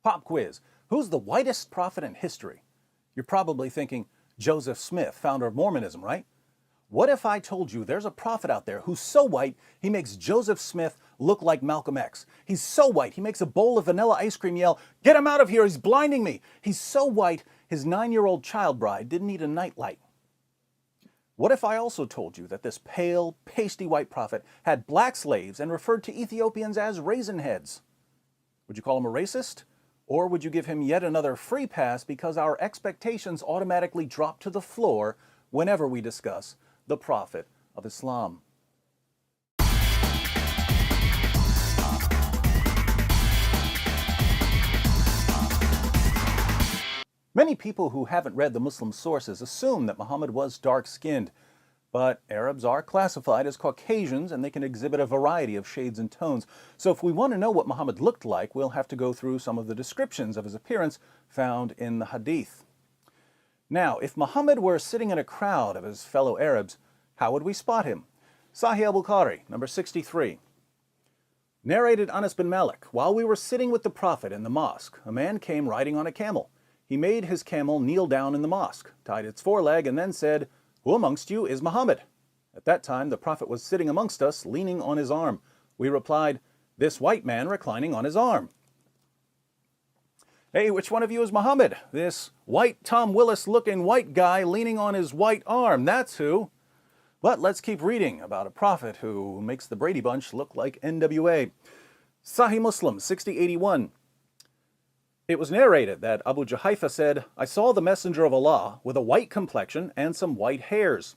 Pop quiz. Who's the whitest prophet in history? You're probably thinking Joseph Smith, founder of Mormonism, right? What if I told you there's a prophet out there who's so white he makes Joseph Smith look like Malcolm X? He's so white he makes a bowl of vanilla ice cream yell, "Get him out of here, he's blinding me!" He's so white his 9-year-old child bride didn't need a nightlight. What if I also told you that this pale, pasty white prophet had black slaves and referred to Ethiopians as raisin heads? Would you call him a racist? Or would you give him yet another free pass because our expectations automatically drop to the floor whenever we discuss the Prophet of Islam? Many people who haven't read the Muslim sources assume that Muhammad was dark-skinned, but Arabs are classified as Caucasians and they can exhibit a variety of shades and tones. So if we want to know what Muhammad looked like, we'll have to go through some of the descriptions of his appearance found in the Hadith. Now, if Muhammad were sitting in a crowd of his fellow Arabs, how would we spot him? Sahih al-Bukhari, number 63. Narrated Anas bin Malik, while we were sitting with the Prophet in the mosque, a man came riding on a camel. He made his camel kneel down in the mosque, tied its foreleg, and then said, "Who amongst you is Muhammad?" At that time, the Prophet was sitting amongst us, leaning on his arm. We replied, "This white man reclining on his arm." "Hey, which one of you is Muhammad?" "This white Tom Willis-looking white guy leaning on his white arm, that's who." But let's keep reading about a prophet who makes the Brady Bunch look like NWA. Sahih Muslim, 6081. It was narrated that Abu Juhayfa said, "I saw the Messenger of Allah with a white complexion and some white hairs."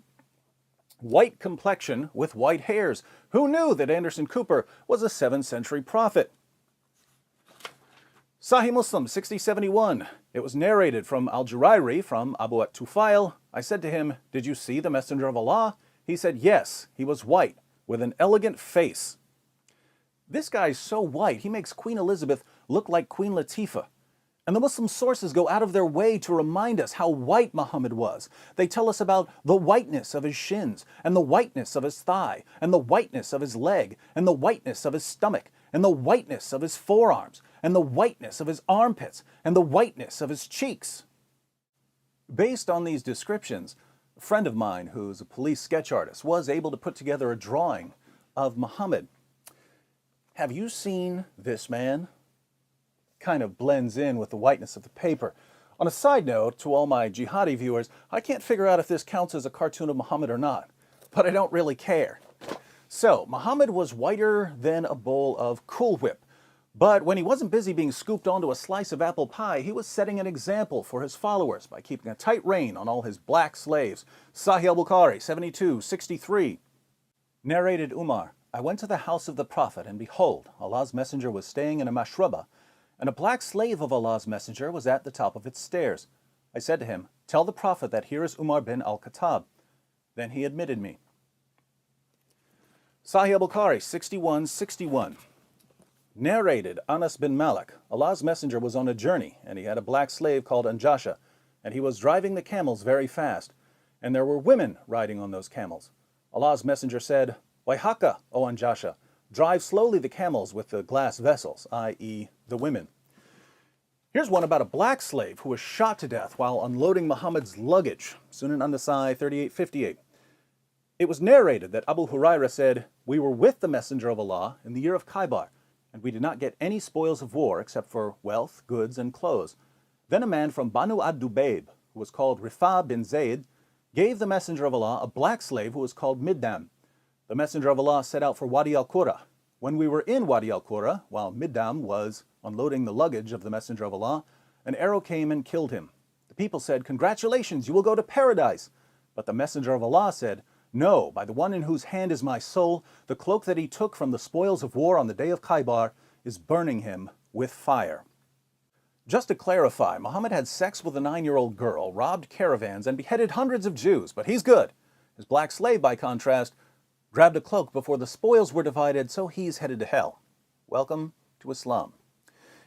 White complexion with white hairs. Who knew that Anderson Cooper was a 7th century prophet? Sahih Muslim 6071. It was narrated from Al-Jurairi from Abu at-Tufail. I said to him, "Did you see the Messenger of Allah?" He said, "Yes, he was white, with an elegant face." This guy's so white, he makes Queen Elizabeth look like Queen Latifah. And the Muslim sources go out of their way to remind us how white Muhammad was. They tell us about the whiteness of his shins, and the whiteness of his thigh, and the whiteness of his leg, and the whiteness of his stomach, and the whiteness of his forearms, and the whiteness of his armpits, and the whiteness of his cheeks. Based on these descriptions, a friend of mine who's a police sketch artist was able to put together a drawing of Muhammad. Have you seen this man? Kind of blends in with the whiteness of the paper. On a side note, to all my jihadi viewers, I can't figure out if this counts as a cartoon of Muhammad or not, but I don't really care. So, Muhammad was whiter than a bowl of Cool Whip, but when he wasn't busy being scooped onto a slice of apple pie, he was setting an example for his followers by keeping a tight rein on all his black slaves. Sahih al-Bukhari, 7263. Narrated Umar, I went to the house of the Prophet, and behold, Allah's Messenger was staying in a mashraba, and a black slave of Allah's Messenger was at the top of its stairs. I said to him, "Tell the Prophet that here is Umar bin al-Khattab." Then he admitted me. Sahih al-Bukhari, 6161. Narrated Anas bin Malik, Allah's Messenger was on a journey, and he had a black slave called Anjasha, and he was driving the camels very fast, and there were women riding on those camels. Allah's Messenger said, "Wayhaka, O Anjasha, drive slowly the camels with the glass vessels," i.e. the women. Here's one about a black slave who was shot to death while unloading Muhammad's luggage. Sunan an-Nasai 3858. It was narrated that Abu Huraira said, "We were with the Messenger of Allah in the year of Khaybar, and we did not get any spoils of war except for wealth, goods, and clothes. Then a man from Banu ad-Dubayb, who was called Rifa bin Zayd, gave the Messenger of Allah a black slave who was called Middam. The Messenger of Allah set out for Wadi al-Qura. When we were in Wadi al-Qura, while Middam was unloading the luggage of the Messenger of Allah, an arrow came and killed him. The people said, 'Congratulations, you will go to paradise.' But the Messenger of Allah said, 'No, by the one in whose hand is my soul, the cloak that he took from the spoils of war on the day of Khaybar is burning him with fire.'" Just to clarify, Muhammad had sex with a 9-year-old girl, robbed caravans, and beheaded hundreds of Jews, but he's good. His black slave, by contrast, grabbed a cloak before the spoils were divided, so he's headed to hell. Welcome to Islam.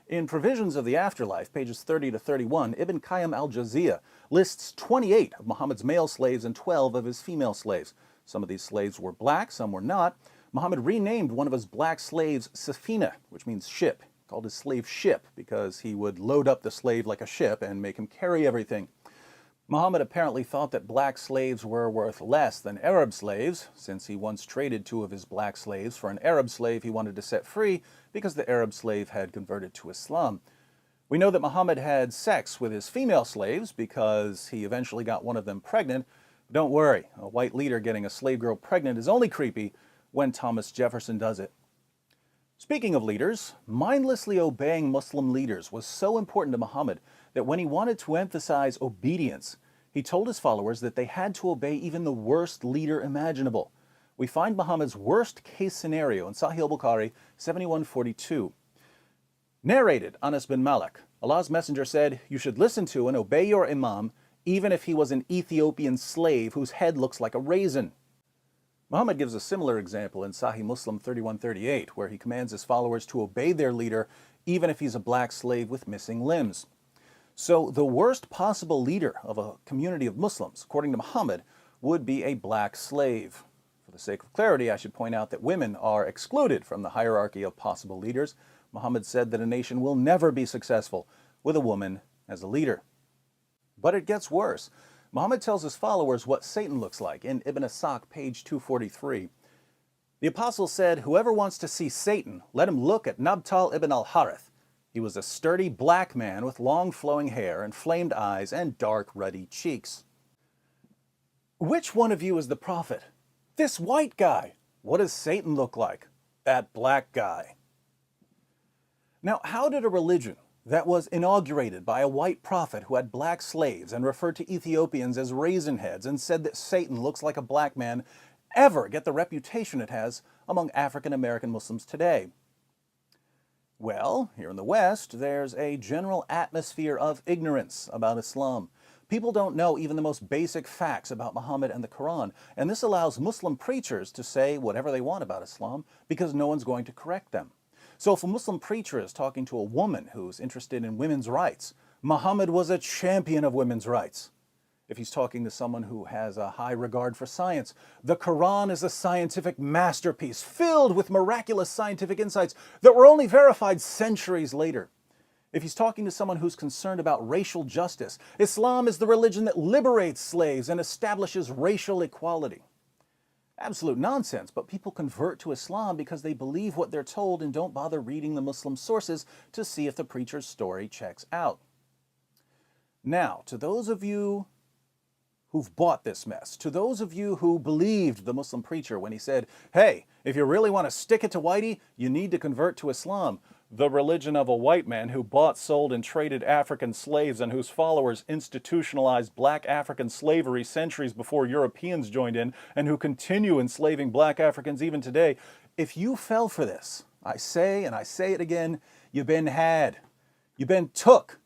In Provisions of the Afterlife, pages 30 to 31, Ibn Qayyim al-Jawziyya lists 28 of Muhammad's male slaves and 12 of his female slaves. Some of these slaves were black, some were not. Muhammad renamed one of his black slaves Safina, which means ship, called his slave ship, because he would load up the slave like a ship and make him carry everything. Muhammad apparently thought that black slaves were worth less than Arab slaves, since he once traded 2 of his black slaves for an Arab slave he wanted to set free because the Arab slave had converted to Islam. We know that Muhammad had sex with his female slaves because he eventually got one of them pregnant. Don't worry, a white leader getting a slave girl pregnant is only creepy when Thomas Jefferson does it. Speaking of leaders, mindlessly obeying Muslim leaders was so important to Muhammad that when he wanted to emphasize obedience, he told his followers that they had to obey even the worst leader imaginable. We find Muhammad's worst case scenario in Sahih al-Bukhari 7142. Narrated Anas bin Malik, Allah's Messenger said, "You should listen to and obey your imam, even if he was an Ethiopian slave whose head looks like a raisin." Muhammad gives a similar example in Sahih Muslim 3138, where he commands his followers to obey their leader, even if he's a black slave with missing limbs. So the worst possible leader of a community of Muslims, according to Muhammad, would be a black slave. For the sake of clarity, I should point out that women are excluded from the hierarchy of possible leaders. Muhammad said that a nation will never be successful with a woman as a leader. But it gets worse. Muhammad tells his followers what Satan looks like in Ibn Asaq, page 243. The apostle said, "Whoever wants to see Satan, let him look at Nabtal ibn al-Harith. He was a sturdy black man with long flowing hair, inflamed eyes, and dark ruddy cheeks." Which one of you is the prophet? This white guy. What does Satan look like? That black guy. Now, how did a religion that was inaugurated by a white prophet who had black slaves and referred to Ethiopians as raisin heads and said that Satan looks like a black man ever get the reputation it has among African American Muslims today? Well, here in the West, there's a general atmosphere of ignorance about Islam. People don't know even the most basic facts about Muhammad and the Quran, and this allows Muslim preachers to say whatever they want about Islam because no one's going to correct them. So if a Muslim preacher is talking to a woman who's interested in women's rights, Muhammad was a champion of women's rights. If he's talking to someone who has a high regard for science, the Quran is a scientific masterpiece filled with miraculous scientific insights that were only verified centuries later. If he's talking to someone who's concerned about racial justice, Islam is the religion that liberates slaves and establishes racial equality. Absolute nonsense, but people convert to Islam because they believe what they're told and don't bother reading the Muslim sources to see if the preacher's story checks out. Now, to those of you who've bought this mess, to those of you who believed the Muslim preacher when he said, "Hey, if you really want to stick it to whitey, you need to convert to Islam," the religion of a white man who bought, sold, and traded African slaves and whose followers institutionalized black African slavery centuries before Europeans joined in and who continue enslaving black Africans even today. If you fell for this, I say, and I say it again, you've been had. You've been took.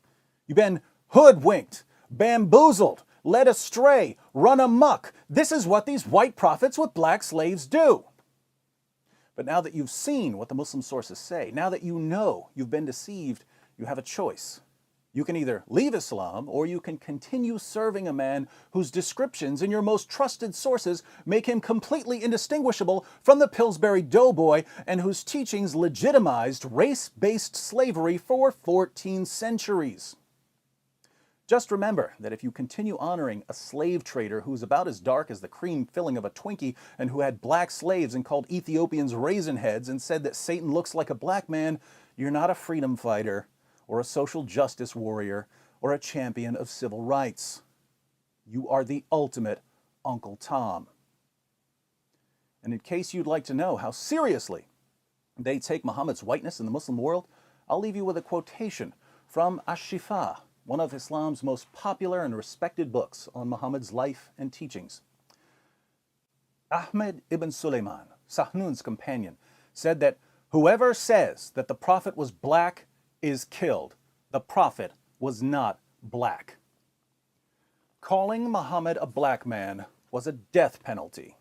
You've been hoodwinked, bamboozled, led astray, run amok. This is what these white prophets with black slaves do. But now that you've seen what the Muslim sources say, now that you know you've been deceived, you have a choice. You can either leave Islam or you can continue serving a man whose descriptions in your most trusted sources make him completely indistinguishable from the Pillsbury Doughboy and whose teachings legitimized race-based slavery for 14 centuries. Just remember that if you continue honoring a slave trader who's about as dark as the cream filling of a Twinkie and who had black slaves and called Ethiopians raisin heads and said that Satan looks like a black man, you're not a freedom fighter or a social justice warrior or a champion of civil rights. You are the ultimate Uncle Tom. And in case you'd like to know how seriously they take Muhammad's whiteness in the Muslim world, I'll leave you with a quotation from Ash-Shifa, one of Islam's most popular and respected books on Muhammad's life and teachings. Ahmed ibn Sulaiman, Sahnun's companion, said that whoever says that the Prophet was black is killed. The Prophet was not black. Calling Muhammad a black man was a death penalty.